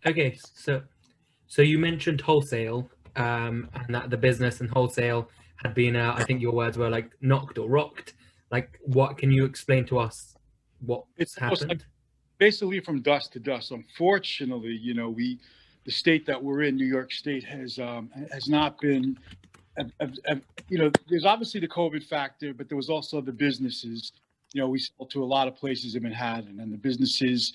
Okay, so you mentioned wholesale, and that the business and wholesale had been, I think your words were like knocked or rocked. Like, what can you explain to us It's what's almost like happened? basically from dust to dust. Unfortunately, the state that we're in, New York State, has not been. There's obviously the COVID factor, but there was also the businesses. We sell to a lot of places in Manhattan, and the businesses.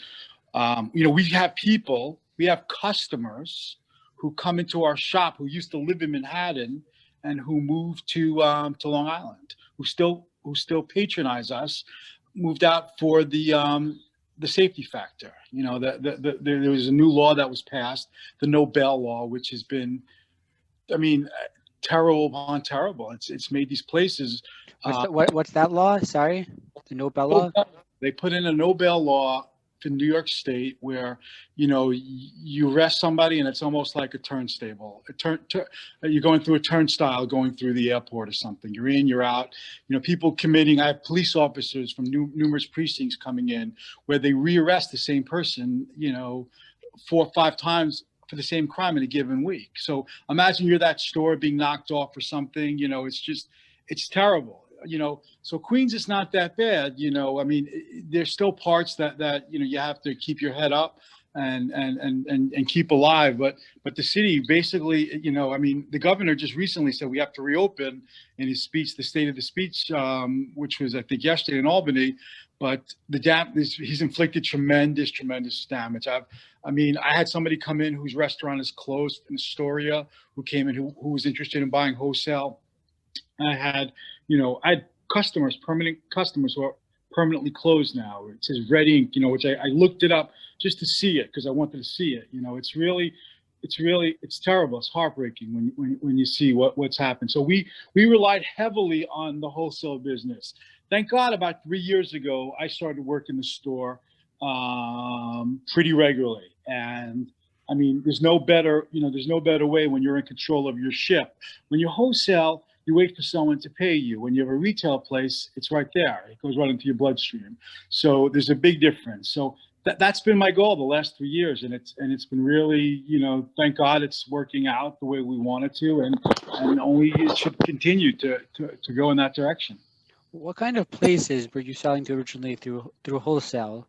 We have people, we have customers who come into our shop who used to live in Manhattan and who moved to Long Island, who still patronize us, moved out for the safety factor. There was a new law that was passed, the No Bail law, which has been, I mean, terrible upon terrible. It's made these places. What's Uh, that? What's that law? Sorry, the Nobel no law. bail. They put in a no bail law for New York State where you arrest somebody and it's almost like a turnstile. You're going through a turnstile going through the airport or something. You're in, you're out. People committing. I have police officers from numerous precincts coming in where they rearrest the same person. 4 or 5 times for the same crime in a given week. So imagine you're that store being knocked off or something. It's terrible. So Queens is not that bad. I mean, there's still parts that you have to keep your head up and keep alive. But the city basically, I mean, the governor just recently said we have to reopen in his speech, the State of the Speech, which was I think yesterday in Albany. But he's inflicted tremendous damage. I mean, I had somebody come in whose restaurant is closed in Astoria, who came in who was interested in buying wholesale. I had customers, permanent customers who are permanently closed now. It says red ink, which I looked it up just to see it because I wanted to see it. It's terrible. It's heartbreaking when you see what's happened. So we relied heavily on the wholesale business. Thank God, about 3 years ago, I started working the store pretty regularly, and I mean, there's no better way when you're in control of your ship. When you wholesale, you wait for someone to pay you. When you have a retail place, it's right there. It goes right into your bloodstream. So there's a big difference. So that's been my goal the last 3 years, and it's been really, thank God it's working out the way we want it to, and only it should continue to go in that direction. What kind of places were you selling to originally through wholesale?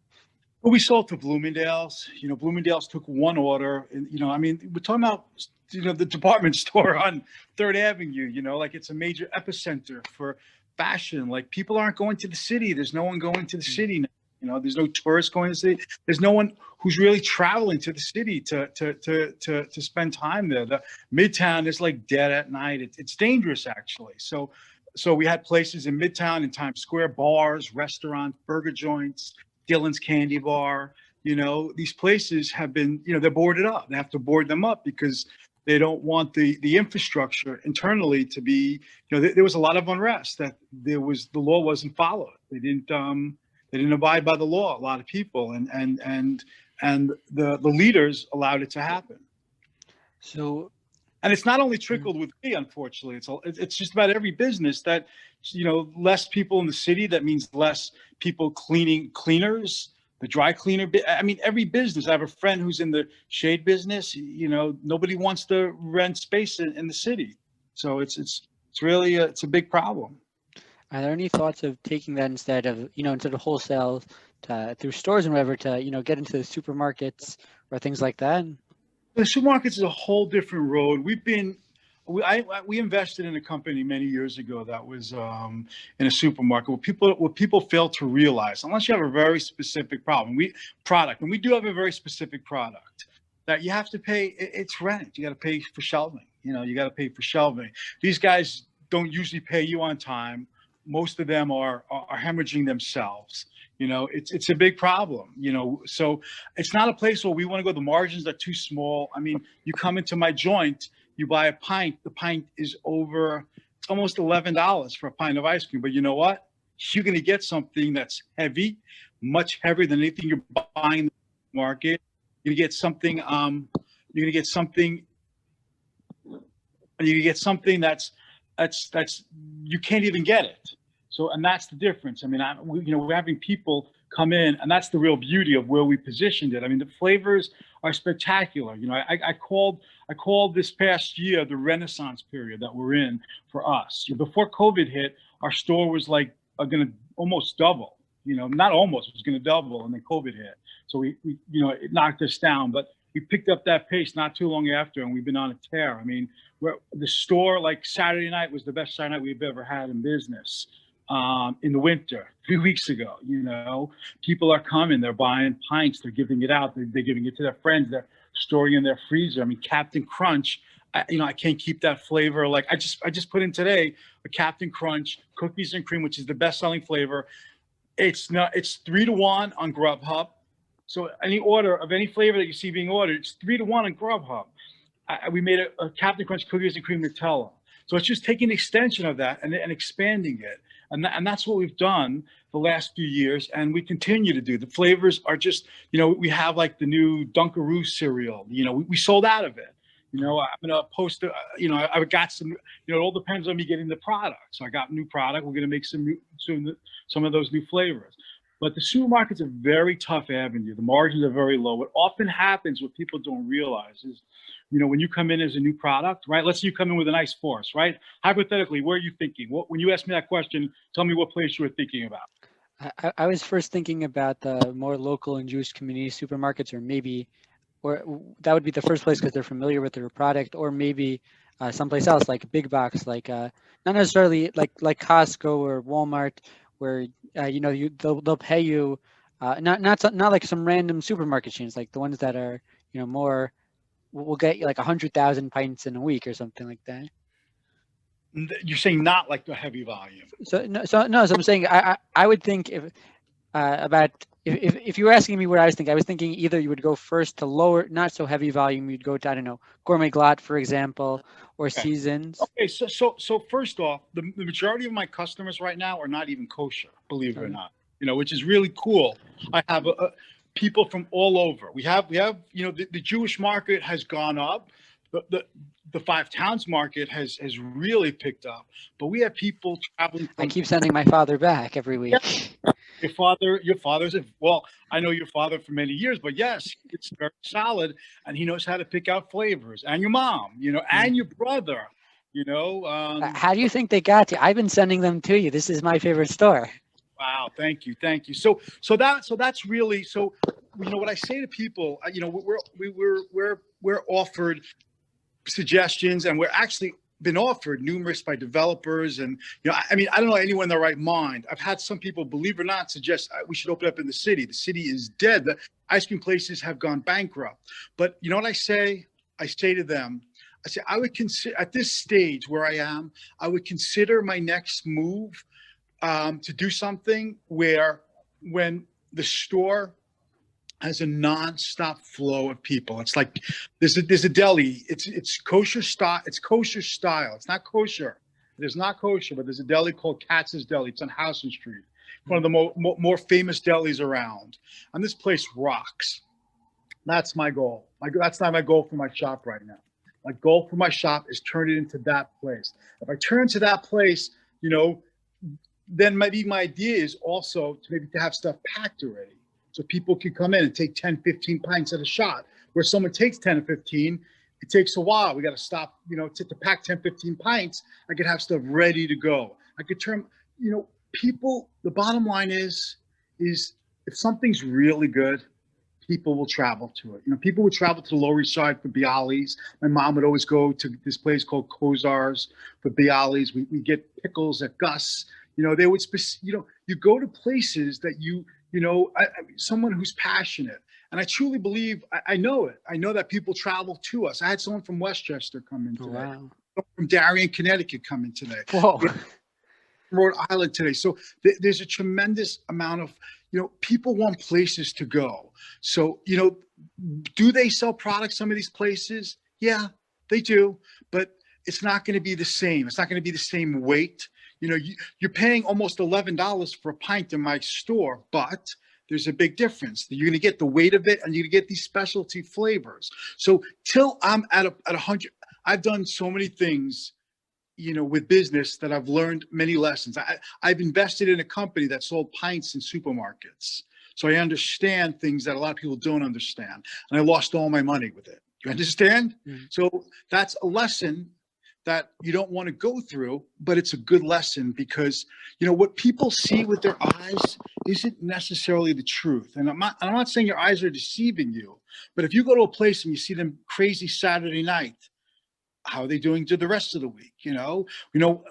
Well, we sold to Bloomingdale's. Bloomingdale's took one order. And, I mean, we're talking about, the department store on Third Avenue, like it's a major epicenter for fashion. Like people aren't going to the city. There's no one going to the city now. There's no tourists going to the city. There's no one who's really traveling to the city to spend time there. The Midtown is like dead at night. It's dangerous actually. So we had places in Midtown in Times Square, bars, restaurants, burger joints, Dylan's Candy Bar. These places have been, they're boarded up. They have to board them up because they don't want the infrastructure internally to be, there was a lot of unrest that the law wasn't followed. They didn't abide by the law. A lot of people and the leaders allowed it to happen. So, And it's not only mm, trickled with me, unfortunately. It's just about every business that, less people in the city. That means less people cleaners, the dry cleaner. I mean, every business. I have a friend who's in the shade business. Nobody wants to rent space in the city, so it's really it's a big problem. are there any thoughts of taking that instead of wholesale through stores and whatever to get into the supermarkets or things like that? The supermarkets is a whole different road. We invested in a company many years ago that was in a supermarket. What people fail to realize, unless you have a very specific product, and we do have a very specific product that you have to pay. It's rent. You got to pay for shelving. You got to pay for shelving. These guys don't usually pay you on time. Most of them are hemorrhaging themselves. It's a big problem. So it's not a place where we want to go. The margins are too small. I mean, you come into my joint, you buy a pint. The pint is over. It's almost $11 for a pint of ice cream. But you know what? You're going to get something that's heavy, much heavier than anything you're buying in the market. You're going to get something. You're going to get something. You're going to get something that's you can't even get it. So, and that's the difference. I mean, we're having people come in, and that's the real beauty of where we positioned it. I mean, the flavors are spectacular. You know, I called this past year the Renaissance period that we're in for us. Before COVID hit, our store was like going to almost double. You know, not almost, it was going to double, and then COVID hit. So we you know, it knocked us down, but we picked up that pace not too long after, and we've been on a tear. I mean, the store, like Saturday night was the best Saturday night we've ever had in business. In the winter, 3 weeks ago, you know, people are coming, they're buying pints, they're giving it out, they're giving it to their friends, they're storing in their freezer. I mean, Captain Crunch, you know, I can't keep that flavor. Like I just put in today a Captain Crunch cookies and cream, which is the best selling flavor. It's 3-to-1 on Grubhub. So any order of any flavor that you see being ordered, it's 3-to-1 on Grubhub. We made a Captain Crunch cookies and cream Nutella. So it's just taking an extension of that and expanding it. And that's what we've done the last few years, and we continue to do. The flavors are just, you know, we have like the new Dunkaroo cereal. You know, we sold out of it. You know, I'm going to post, you know, I got some, you know, it all depends on me getting the product. So I got new product. We're going to make some of those new flavors. But the supermarket's a very tough avenue. The margins are very low. What often happens, what people don't realize is, you know, when you come in as a new product, right? Let's say you come in with an ice force, right? Hypothetically, where are you thinking? When you ask me that question, tell me what place you were thinking about. I was first thinking about the more local and Jewish community supermarkets, or that would be the first place because they're familiar with their product, or maybe someplace else like a big box, like not necessarily like Costco or Walmart, where you know, they'll pay you not like some random supermarket chains, like the ones that are, you know, more. We'll get you like 100,000 pints in a week or something like that. You're saying not like the heavy volume. So I'm saying I would think if you were asking me what I was thinking either you would go first to lower, not so heavy volume. You'd go to, I don't know, Gourmet Glatt, for example, or Okay. Seasons. Okay, so first off, the majority of my customers right now are not even kosher, believe it or not. You know, which is really cool. I have people from all over. We have you know, the Jewish market has gone up. The Five Towns market has really picked up. But we have people traveling. I keep sending my father back every week. Your father's well, I know your father for many years, but yes, it's very solid, and he knows how to pick out flavors. And your mom, you know, and your brother, you know. How do you think they got to? I've been sending them to you. This is my favorite store. Wow, thank you. So that's really, so, you know, what I say to people, you know, we're offered suggestions, and we're actually been offered numerous by developers, and, you know, I mean, I don't know anyone in their right mind. I've had some people, believe it or not, suggest we should open up in the city. The city is dead. The ice cream places have gone bankrupt. But you know what I say? I say to them, I say, I would consider at this stage where I am, I would consider my next move to do something where when the store has a non-stop flow of people. It's like there's a deli. It's kosher style. It's kosher style. It's not kosher. It is not kosher, but there's a deli called Katz's Deli. It's on Houston Street. One of the more famous delis around. And this place rocks. That's my goal. That's not my goal for my shop right now. My goal for my shop is turn it into that place. If I turn to that place, you know, then maybe my idea is also to have stuff packed already. So people can come in and take 10, 15 pints at a shot. Where someone takes 10 or 15, it takes a while. We got to stop, you know, to pack 10, 15 pints. I could have stuff ready to go. I could turn, you know, people, the bottom line is if something's really good, people will travel to it. You know, people would travel to the Lower East Side for Bialys. My mom would always go to this place called Kozar's for Bialys. We get pickles at Gus. You know, they would, you know, you go to places that you know, someone who's passionate. And I truly believe, I know it. I know that people travel to us. I had someone from Westchester come in today. Wow. Someone from Darien, Connecticut come in today. Whoa. Rhode Island today. So there's a tremendous amount of, you know, people want places to go. So, you know, do they sell products, some of these places? Yeah, they do. But it's not going to be the same. It's not going to be the same weight. You know, you're paying almost $11 for a pint in my store, but there's a big difference. You're going to get the weight of it, and you're going to get these specialty flavors. So till I'm at 100, I've done so many things, you know, with business that I've learned many lessons. I've invested in a company that sold pints in supermarkets. So I understand things that a lot of people don't understand. And I lost all my money with it. You understand? Mhm. So that's a lesson that you don't want to go through, but it's a good lesson because, you know, what people see with their eyes isn't necessarily the truth. And I'm not saying your eyes are deceiving you, but if you go to a place and you see them crazy Saturday night, how are they doing to the rest of the week? You know,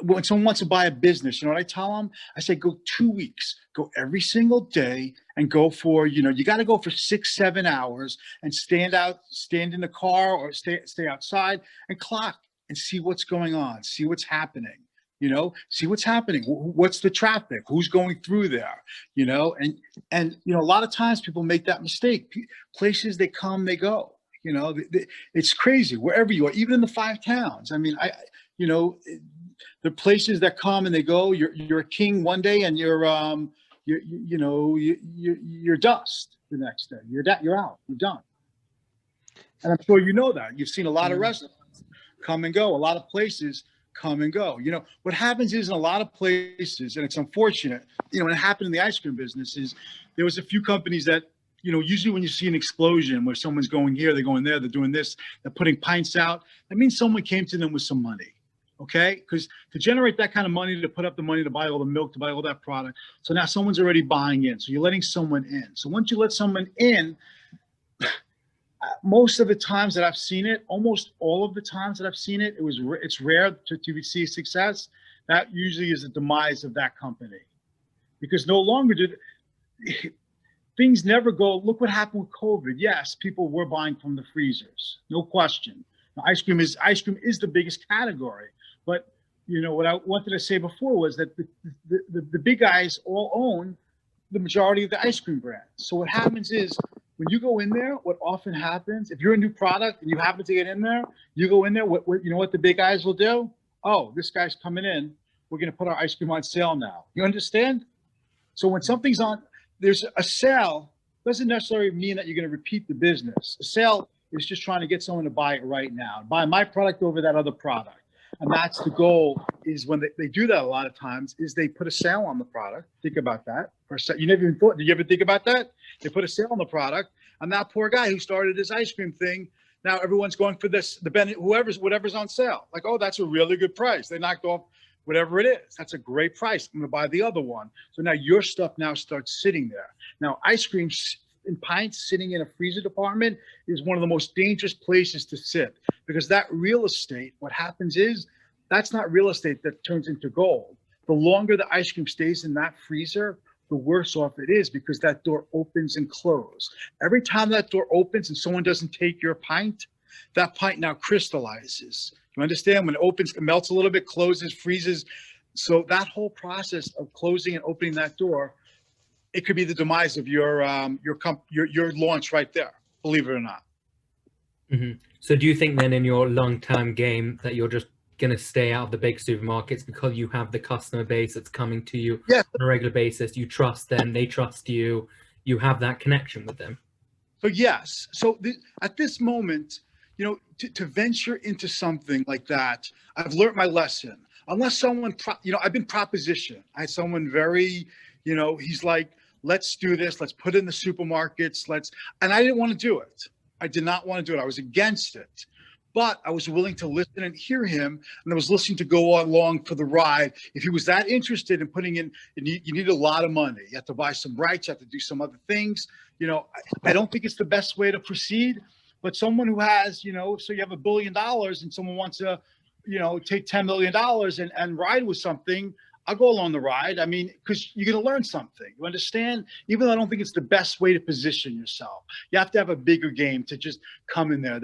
when someone wants to buy a business, you know what I tell them? I say, go 2 weeks, go every single day and go for, you know, you got to go for 6-7 hours and stand in the car or stay outside and clock and see what's going on, see what's happening, you know, see what's happening. What's the traffic? Who's going through there? You know, and, you know, a lot of times people make that mistake. Places they come, they go. You know, it's crazy wherever you are, even in the 5 towns. I mean, you know, the places that come and they go. You're a king one day, and you're dust the next day. You're out. You're done. And I'm sure you know that. You've seen a lot of restaurants come and go. A lot of places come and go. You know, what happens is in a lot of places, and it's unfortunate, you know, when it happened in the ice cream business, is there was a few companies that, you know, usually when you see an explosion where someone's going here, they're going there, they're doing this, they're putting pints out, that means someone came to them with some money, okay? Because to generate that kind of money, to put up the money to buy all the milk, to buy all that product, so now someone's already buying in. So you're letting someone in. So once you let someone in, most of the times that I've seen it, almost all of the times that I've seen it, it's rare to see success. That usually is the demise of that company, because no longer things never go. Look what happened with COVID. Yes, people were buying from the freezers, no question. Now, ice cream is the biggest category, but you know what I wanted to say before was that the big guys all own the majority of the ice cream brands. So what happens is, when you go in there, what often happens, if you're a new product and you happen to get in there, you go in there, what you know what the big guys will do? Oh, this guy's coming in. We're going to put our ice cream on sale now. You understand? So when something's on, there's a sale, doesn't necessarily mean that you're going to repeat the business. A sale is just trying to get someone to buy it right now, buy my product over that other product. And that's the goal, is when they do that a lot of times, is they put a sale on the product. Think about that. You never even thought, did you ever think about that? They put a sale on the product, and that poor guy who started this ice cream thing, now everyone's going for this, whatever's on sale. Like, oh, that's a really good price. They knocked off whatever it is. That's a great price. I'm going to buy the other one. So now your stuff now starts sitting there. Now, ice cream in pints sitting in a freezer department is one of the most dangerous places to sit, because that real estate, what happens is, that's not real estate that turns into gold. The longer the ice cream stays in that freezer, the worse off it is, because that door opens and closes. Every time that door opens and someone doesn't take your pint, that pint now crystallizes. You understand? When it opens, it melts a little bit, closes, freezes. So that whole process of closing and opening that door, it could be the demise of your launch right there, believe it or not. Mm-hmm. So do you think then in your long-term game that you're just going to stay out of the big supermarkets because you have the customer base that's coming to you on a regular basis? You trust them, they trust you, you have that connection with them. So yes. So at this moment, you know, to venture into something like that, I've learned my lesson. Unless someone, I've been propositioned. I had someone very, you know, he's like, let's do this. Let's put it in the supermarkets. And I didn't want to do it. I did not want to do it. I was against it. But I was willing to listen and hear him, and I was listening to go along for the ride. If he was that interested in putting in, you need a lot of money. You have to buy some rights, you have to do some other things. You know, I don't think it's the best way to proceed. But someone who has, you know, so you have $1 billion and someone wants to, you know, take $10 million and ride with something, I'll go along the ride. I mean, because you're going to learn something. You understand? Even though I don't think it's the best way to position yourself. You have to have a bigger game to just come in there.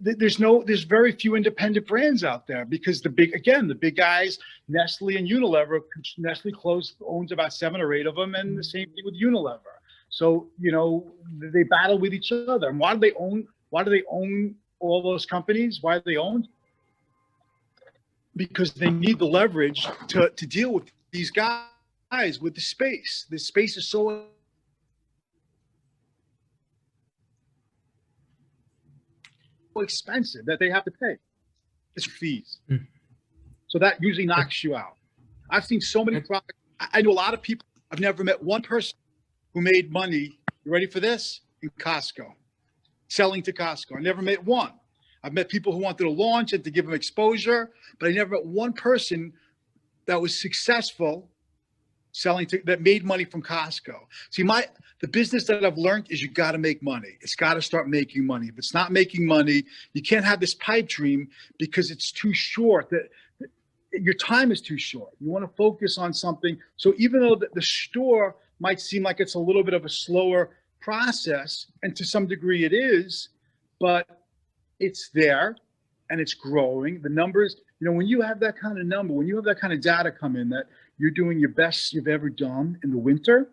There's very few independent brands out there, because the big guys, Nestle and Unilever, Nestle owns about 7 or 8 of them, and the same thing with Unilever. So, you know, they battle with each other. And why do they own all those companies? Why are they owned? Because they need the leverage to deal with these guys with the space. The space is so expensive that they have to pay. It's fees. So that usually knocks you out. I've seen so many products. I know a lot of people. I've never met one person who made money You ready for this? In Costco, selling to Costco. I never met one. I've met people who wanted to launch and to give them exposure, but I never met one person that was successful selling to, that made money from Costco. See, the business that I've learned is you got to make money. It's got to start making money. If it's not making money, you can't have this pipe dream because it's too short. That your time is too short. You want to focus on something. So even though the store might seem like it's a little bit of a slower process, and to some degree it is, but it's there and it's growing. The numbers, when you have that kind of number, when you have that kind of data come in that you're doing your best you've ever done in the winter,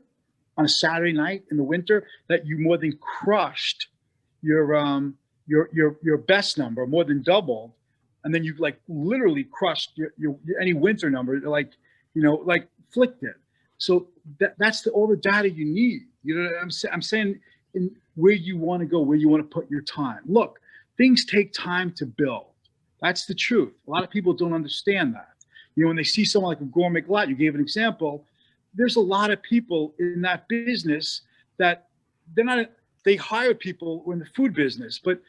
on a Saturday night in the winter, that you more than crushed your best number, more than doubled, and then you've like literally crushed your any winter number, like flicked it. So that's all the data you need. You know what I'm saying? In where you want to go, where you want to put your time. Look, things take time to build. That's the truth. A lot of people don't understand that. When they see someone like a Gourmet Glatt, you gave an example, there's a lot of people in that business that they hire people in the food business, but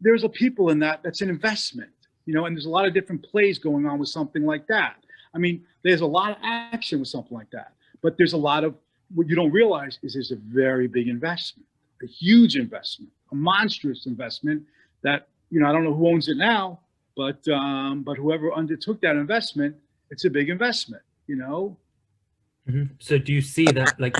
there's a people in that's an investment, and there's a lot of different plays going on with something like that. I mean, there's a lot of action with something like that, but there's a lot of, what you don't realize is there's a very big investment, a huge investment, a monstrous investment that, I don't know who owns it now, but whoever undertook that investment, it's a big investment, So do you see that, like,